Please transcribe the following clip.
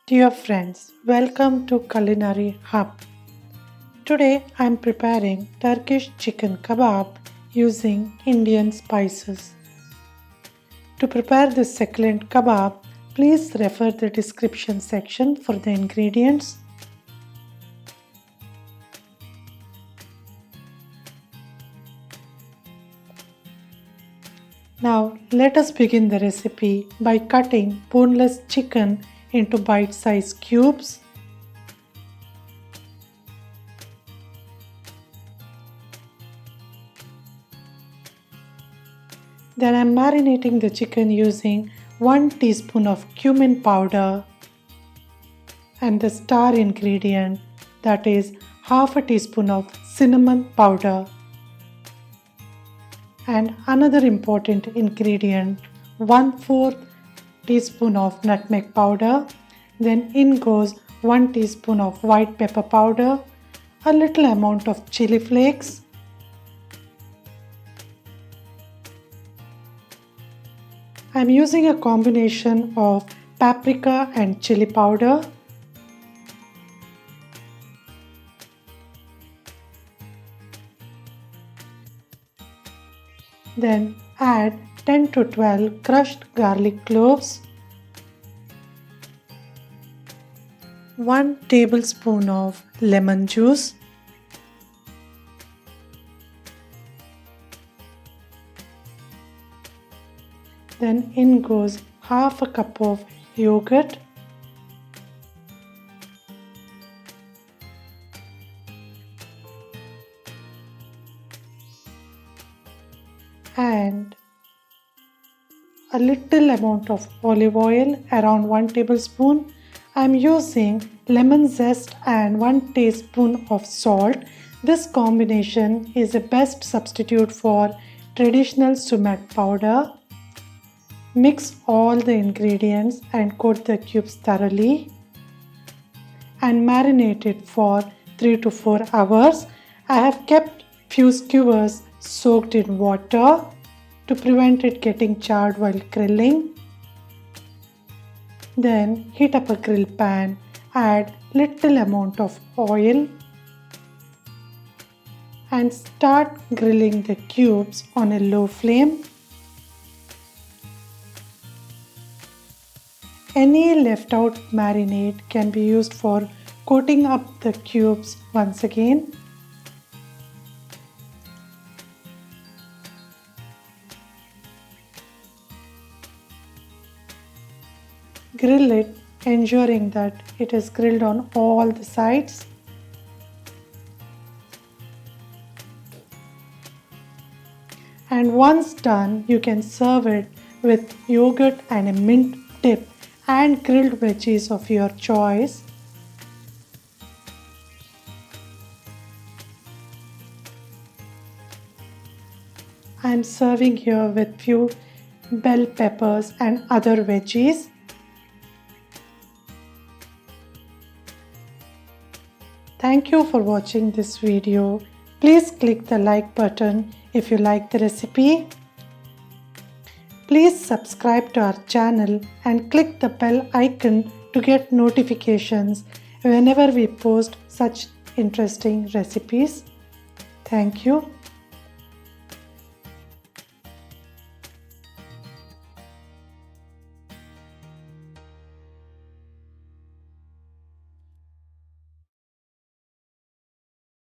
Dear friends, welcome to Culinary Hub. Today I am preparing Turkish chicken kebab using Indian spices. To prepare this succulent kebab, please refer the description section for the ingredients. Now let us begin the recipe by cutting boneless chicken into bite-sized cubes. Then I am marinating the chicken using 1 teaspoon of cumin powder and the star ingredient, that is half a teaspoon of cinnamon powder. And another important ingredient, 1/4 teaspoon of nutmeg powder. Then in goes 1 teaspoon of white pepper powder, a little amount of chili flakes, I am using a combination of paprika and chili powder. Then add 10 to 12 crushed garlic cloves, 1 tablespoon of lemon juice, then in goes half a cup of yogurt, and a little amount of olive oil, around 1 tablespoon. I am using lemon zest and 1 teaspoon of salt. This combination is the best substitute for traditional sumac powder. Mix all the ingredients and coat the cubes thoroughly and marinate it for 3 to 4 hours. I have kept few skewers soaked in water to prevent it getting charred while grilling. Then heat up a grill pan, add little amount of oil and start grilling the cubes on a low flame. Any left out marinade can be used for coating up the cubes once again. Grill it, ensuring that it is grilled on all the sides. And once done, you can serve it with yogurt and a mint dip and grilled veggies of your choice. I am serving here with few bell peppers and other veggies. Thank you for watching this video. Please click the like button if you like the recipe. Please subscribe to our channel and click the bell icon to get notifications whenever we post such interesting recipes. Thank you.